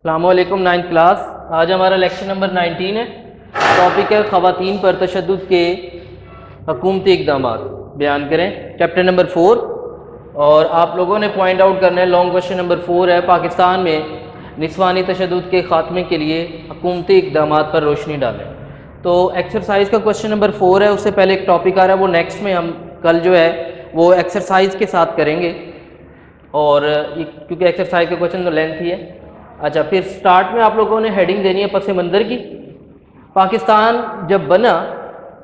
السلام علیکم 9th class. آج ہمارا لیکچر نمبر 19 ہے۔ ٹاپک ہے خواتین پر تشدد کے حکومتی اقدامات بیان کریں، چیپٹر نمبر 4۔ اور آپ لوگوں نے پوائنٹ آؤٹ کرنا ہے، لانگ کوشچن نمبر 4 ہے، پاکستان میں نسوانی تشدد کے خاتمے کے لیے حکومتی اقدامات پر روشنی ڈالیں۔ تو ایکسرسائز کا کوشچن نمبر 4 ہے، اس سے پہلے ایک ٹاپک آ رہا ہے، وہ نیکسٹ میں ہم کل جو ہے وہ ایکسرسائز کے ساتھ کریں گے، اور کیونکہ ایکسرسائز کا کوشچن تو لینتھ ہی ہے۔ اچھا، پھر سٹارٹ میں آپ لوگوں نے ہیڈنگ دینی ہے پس منظر کی۔ پاکستان جب بنا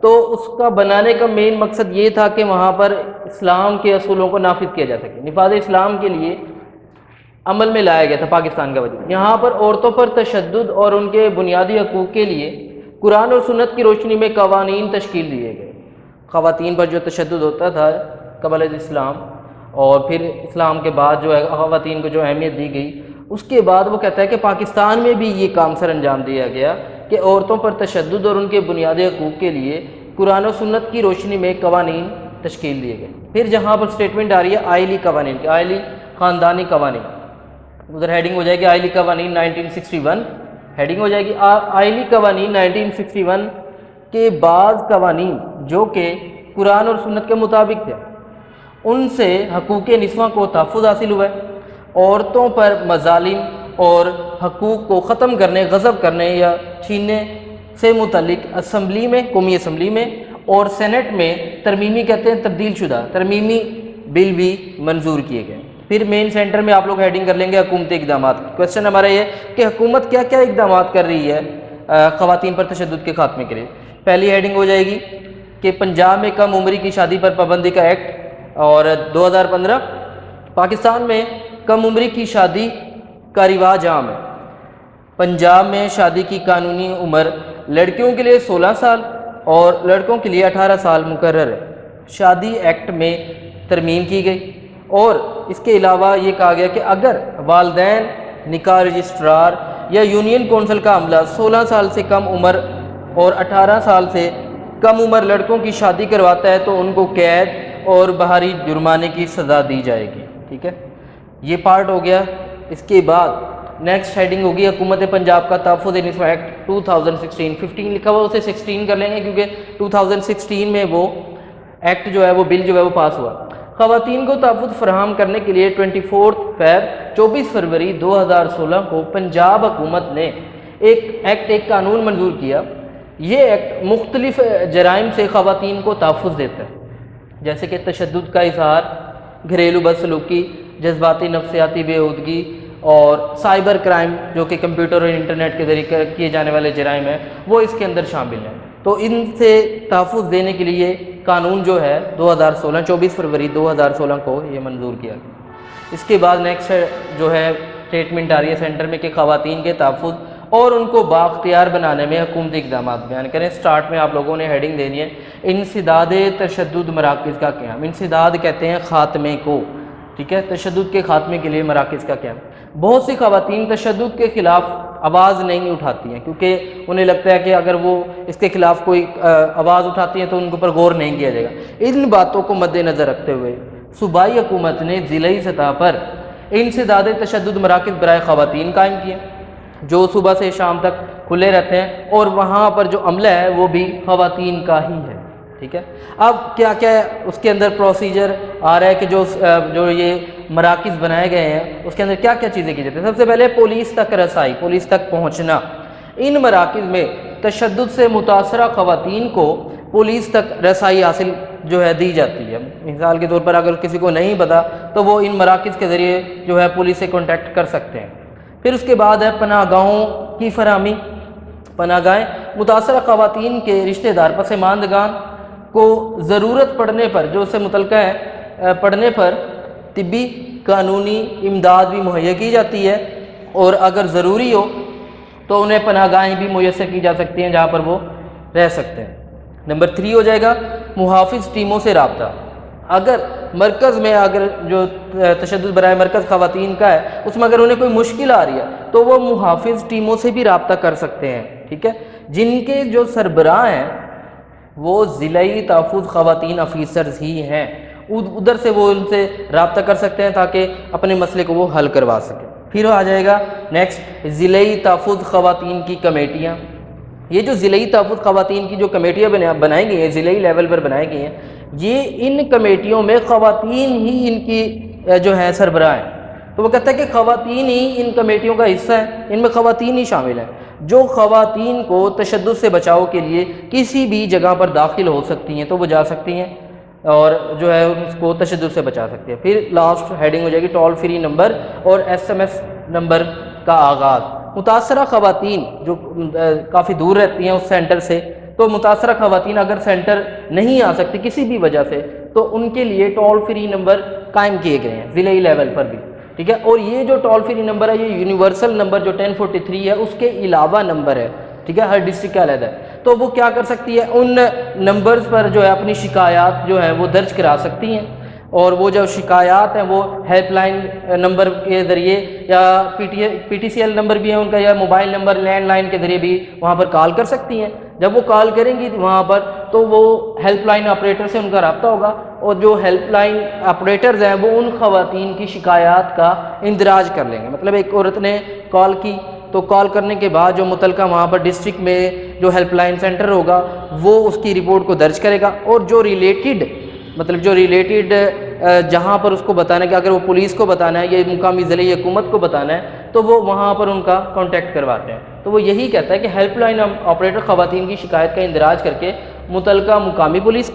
تو اس کا بنانے کا مین مقصد یہ تھا کہ وہاں پر اسلام کے اصولوں کو نافذ کیا جا سکے، نفاذ اسلام کے لیے عمل میں لایا گیا تھا پاکستان کا وجود۔ یہاں پر عورتوں پر تشدد اور ان کے بنیادی حقوق کے لیے قرآن اور سنت کی روشنی میں قوانین تشکیل دیے گئے۔ خواتین پر جو تشدد ہوتا تھا قبل اسلام، اور پھر اسلام کے بعد جو ہے خواتین کو جو اہمیت دی گئی، اس کے بعد وہ کہتا ہے کہ پاکستان میں بھی یہ کام سر انجام دیا گیا کہ عورتوں پر تشدد اور ان کے بنیادی حقوق کے لیے قرآن و سنت کی روشنی میں قوانین تشکیل دیے گئے۔ پھر جہاں پر سٹیٹمنٹ آ رہی ہے آئلی قوانین کی، آئلی خاندانی قوانین، ادھر ہیڈنگ ہو جائے گی آئلی قوانین 1961، ہیڈنگ ہو جائے گی آئلی قوانین 1961 کے بعض قوانین جو کہ قرآن اور سنت کے مطابق تھے، ان سے حقوق نسواں کو تحفظ حاصل ہوا ہے۔ عورتوں پر مظالم اور حقوق کو ختم کرنے، غصب کرنے یا چھیننے سے متعلق اسمبلی میں، قومی اسمبلی میں اور سینٹ میں ترمیمی کہتے ہیں تبدیل شدہ ترمیمی بل بھی منظور کیے گئے۔ پھر مین سینٹر میں آپ لوگ ہیڈنگ کر لیں گے حکومتی اقدامات۔ کوشچن ہمارا یہ کہ حکومت کیا کیا اقدامات کر رہی ہے خواتین پر تشدد کے خاتمے کے لیے۔ پہلی ہیڈنگ ہو جائے گی کہ پنجاب میں کم عمری کی شادی پر پابندی کا ایکٹ، اور 2015 پاکستان میں کم عمری کی شادی کا رواج عام ہے۔ پنجاب میں شادی کی قانونی عمر لڑکیوں کے لیے 16 سال اور لڑکوں کے لیے 18 سال مقرر ہے۔ شادی ایکٹ میں ترمیم کی گئی، اور اس کے علاوہ یہ کہا گیا کہ اگر والدین، نکاح رجسٹرار یا یونین کونسل کا عملہ 16 سال سے کم عمر اور 18 سال سے کم عمر لڑکوں کی شادی کرواتا ہے تو ان کو قید اور بہاری جرمانے کی سزا دی جائے گی۔ ٹھیک ہے، یہ پارٹ ہو گیا۔ اس کے بعد نیکسٹ ہیڈنگ ہوگی حکومت پنجاب کا تحفظ نسواں ایکٹ 2016، 15 لکھا ہوا اسے 16 کر لیں گے کیونکہ 2016 میں وہ ایکٹ جو ہے وہ بل جو ہے وہ پاس ہوا۔ خواتین کو تحفظ فراہم کرنے کے لیے 24 فروری 2016 کو پنجاب حکومت نے ایک قانون منظور کیا۔ یہ ایکٹ مختلف جرائم سے خواتین کو تحفظ دیتا ہے، جیسے کہ تشدد کا اظہار، گھریلو بدسلوکی، جذباتی نفسیاتی بےہودگی اور سائبر کرائم جو کہ کمپیوٹر اور انٹرنیٹ کے ذریعے کیے جانے والے جرائم ہیں وہ اس کے اندر شامل ہیں۔ تو ان سے تحفظ دینے کے لیے قانون جو ہے 24 فروری 2016 کو یہ منظور کیا گیا۔ اس کے بعد نیکسٹ جو ہے اسٹیٹمنٹ آ رہی ہے سینٹر میں کہ خواتین کے تحفظ اور ان کو بااختیار بنانے میں حکومتی اقدامات بیان کریں۔ سٹارٹ میں آپ لوگوں نے ہیڈنگ دینی ہے انسداد تشدد مراکز کا قیام۔ انسداد کہتے ہیں خاتمے کو، ٹھیک ہے، تشدد کے خاتمے کے لیے مراکز کا قیام۔ بہت سی خواتین تشدد کے خلاف آواز نہیں اٹھاتی ہیں کیونکہ انہیں لگتا ہے کہ اگر وہ اس کے خلاف کوئی آواز اٹھاتی ہیں تو ان کے اوپر غور نہیں کیا جائے گا۔ ان باتوں کو مد نظر رکھتے ہوئے صوبائی حکومت نے ضلعی سطح پر انسداد تشدد مراکز برائے خواتین قائم کیے جو صبح سے شام تک کھلے رہتے ہیں، اور وہاں پر جو عملہ ہے وہ بھی خواتین کا ہی ہے۔ ٹھیک ہے، اب کیا کیا اس کے اندر پروسیجر آ رہا ہے کہ جو یہ مراکز بنائے گئے ہیں اس کے اندر کیا کیا چیزیں کی جاتی ہیں۔ سب سے پہلے پولیس تک رسائی، پولیس تک پہنچنا۔ ان مراکز میں تشدد سے متاثرہ خواتین کو پولیس تک رسائی حاصل جو ہے دی جاتی ہے۔ مثال کے طور پر اگر کسی کو نہیں پتا تو وہ ان مراکز کے ذریعے جو ہے پولیس سے کانٹیکٹ کر سکتے ہیں۔ پھر اس کے بعد ہے پناہ گاہوں کی فراہمی۔ پناہ گاہیں متاثرہ خواتین کے رشتہ دار پسماندگان کو ضرورت پڑنے پر، جو اس سے متعلقہ ہے، پڑنے پر طبی قانونی امداد بھی مہیا کی جاتی ہے، اور اگر ضروری ہو تو انہیں پناہ گاہیں بھی میسر کی جا سکتی ہیں جہاں پر وہ رہ سکتے ہیں۔ نمبر 3 ہو جائے گا محافظ ٹیموں سے رابطہ۔ اگر مرکز میں اگر جو تشدد برائے مرکز خواتین کا ہے اس میں اگر انہیں کوئی مشکل آ رہی ہے تو وہ محافظ ٹیموں سے بھی رابطہ کر سکتے ہیں، ٹھیک ہے، جن کے جو سربراہ ہیں وہ ضلعی تحفظ خواتین آفیسرز ہی ہیں۔ ادھر سے وہ ان سے رابطہ کر سکتے ہیں تاکہ اپنے مسئلے کو وہ حل کروا سکیں۔ پھر آ جائے گا نیکسٹ ضلعی تحفظ خواتین کی کمیٹیاں. یہ جو ضلعی تحفظ خواتین کی جو کمیٹیاں بنائی گئی ہیں ضلعی لیول پر بنائی گئی ہیں، یہ ان کمیٹیوں میں خواتین ہی ان کی جو ہے سربراہ ہیں. تو وہ کہتا ہے کہ خواتین ہی ان کمیٹیوں کا حصہ ہیں، ان میں خواتین ہی شامل ہیں جو خواتین کو تشدد سے بچاؤ کے لیے کسی بھی جگہ پر داخل ہو سکتی ہیں تو وہ جا سکتی ہیں اور جو ہے اس کو تشدد سے بچا سکتے ہیں. پھر لاسٹ ہیڈنگ ہو جائے گی ٹول فری نمبر اور ایس ایم ایس نمبر کا آغاز. متاثرہ خواتین جو کافی دور رہتی ہیں اس سینٹر سے، تو متاثرہ خواتین اگر سینٹر نہیں آ سکتی کسی بھی وجہ سے تو ان کے لیے ٹول فری نمبر قائم کیے گئے ہیں ضلعی لیول پر بھی. ٹھیک ہے، اور یہ جو ٹول فری نمبر ہے یہ یونیورسل نمبر جو 1043 ہے اس کے علاوہ نمبر ہے. ٹھیک ہے، ہر ڈسٹرکٹ کا علیحدہ ہے. تو وہ کیا کر سکتی ہے، ان نمبرز پر جو ہے اپنی شکایات جو ہے وہ درج کرا سکتی ہیں، اور وہ جو شکایات ہیں وہ ہیلپ لائن نمبر کے ذریعے یا P T C L number بھی ہے ان کا، یا موبائل نمبر لینڈ لائن کے ذریعے بھی وہاں پر کال کر سکتی ہیں. جب وہ کال کریں گی وہاں پر تو وہ ہیلپ لائن آپریٹر سے ان کا رابطہ ہوگا، اور جو ہیلپ لائن آپریٹرز ہیں وہ ان خواتین کی شکایات کا اندراج کر لیں گے. مطلب ایک عورت نے کال کی تو کال کرنے کے بعد جو متعلقہ وہاں پر ڈسٹرکٹ میں جو ہیلپ لائن سینٹر ہوگا وہ اس کی رپورٹ کو درج کرے گا، اور جو ریلیٹڈ جہاں پر اس کو بتانا ہے کہ اگر وہ پولیس کو بتانا ہے یا مقامی ضلعی حکومت کو بتانا ہے تو وہ وہاں پر ان کا کانٹیکٹ کرواتے ہیں. تو وہ یہی کہتا ہے کہ ہیلپ لائن آپریٹر خواتین کی شکایت کا اندراج کر کے متعلقہ مقامی پولیس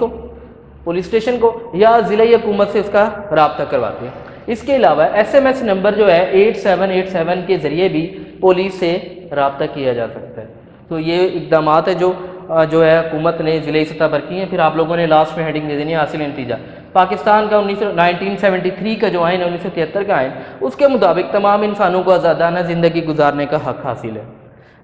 اسٹیشن کو یا ضلعی حکومت سے اس کا رابطہ کرواتے ہیں. اس کے علاوہ ایس ایم ایس نمبر جو ہے 8787 کے ذریعے بھی پولیس سے رابطہ کیا جا سکتا ہے. تو یہ اقدامات ہیں جو ہے حکومت نے ضلعی سطح پر کی ہیں. پھر آپ لوگوں نے لاسٹ میں ہیڈنگ دے دینی ہے حاصل نتیجہ. پاکستان کا 1973 کا جو آئین ہے 1973 کا آئین، اس کے مطابق تمام انسانوں کو آزادانہ زندگی گزارنے کا حق حاصل ہے.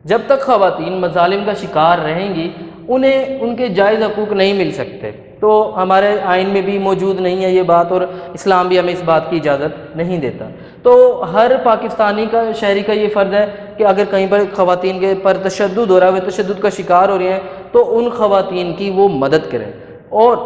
جب تک خواتین مظالم کا شکار رہیں گی انہیں ان کے جائز حقوق نہیں مل سکتے. تو ہمارے آئین میں بھی موجود نہیں ہے یہ بات، اور اسلام بھی ہمیں اس بات کی اجازت نہیں دیتا. تو ہر پاکستانی کا شہری کا یہ فرض ہے کہ اگر کہیں پر خواتین کے پر تشدد ہو رہا ہے، وہ تشدد کا شکار ہو رہی ہیں، تو ان خواتین کی وہ مدد کریں اور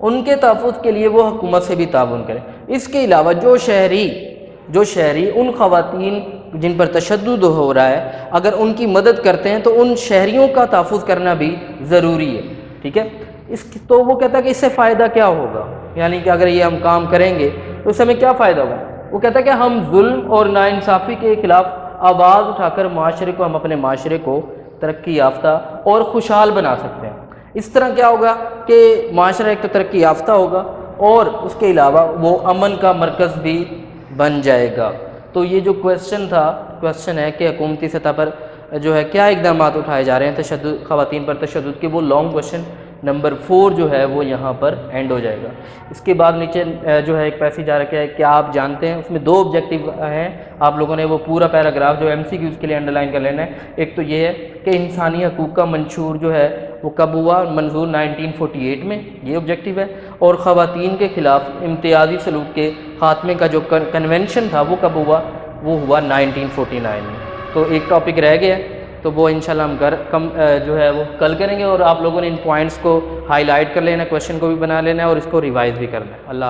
ان کے تحفظ کے لیے وہ حکومت سے بھی تعاون کریں. اس کے علاوہ جو شہری ان خواتین جن پر تشدد ہو رہا ہے اگر ان کی مدد کرتے ہیں تو ان شہریوں کا تحفظ کرنا بھی ضروری ہے. ٹھیک ہے، تو وہ کہتا ہے کہ اس سے فائدہ کیا ہوگا، یعنی کہ اگر یہ ہم کام کریں گے تو اس سے ہمیں کیا فائدہ ہوگا. وہ کہتا ہے کہ ہم ظلم اور ناانصافی کے خلاف آواز اٹھا کر ہم اپنے معاشرے کو ترقی یافتہ اور خوشحال بنا سکتے ہیں. اس طرح کیا ہوگا کہ معاشرہ ایک تو ترقی یافتہ ہوگا اور اس کے علاوہ وہ امن کا مرکز بھی بن جائے گا. تو یہ جو کویسچن ہے کہ حکومتی سطح پر جو ہے کیا اقدامات اٹھائے جا رہے ہیں خواتین پر تشدد کے، وہ لانگ کویسچن نمبر 4 جو ہے وہ یہاں پر اینڈ ہو جائے گا. اس کے بعد نیچے جو ہے ایک پیسیج آ رکھا ہے کہ آپ جانتے ہیں، اس میں 2 آبجیکٹیو ہیں. آپ لوگوں نے وہ پورا پیراگراف جو MCQs کے لیے انڈر لائن کر لینا ہے. ایک تو یہ ہے کہ انسانی حقوق کا منشور جو ہے وہ کب ہوا، منظور 1948 میں، یہ آبجیکٹیو ہے. اور خواتین کے خلاف امتیازی سلوک کے خاتمے کا جو کنونشن تھا وہ کب ہوا، وہ ہوا 1949 میں. تو ایک ٹاپک رہ گیا تو وہ انشاءاللہ ہم جو ہے وہ کل کریں گے، اور آپ لوگوں نے ان پوائنٹس کو ہائی لائٹ کر لینا، کویشچن کو بھی بنا لینا ہے اور اس کو ریوائز بھی کرنا ہے. اللہ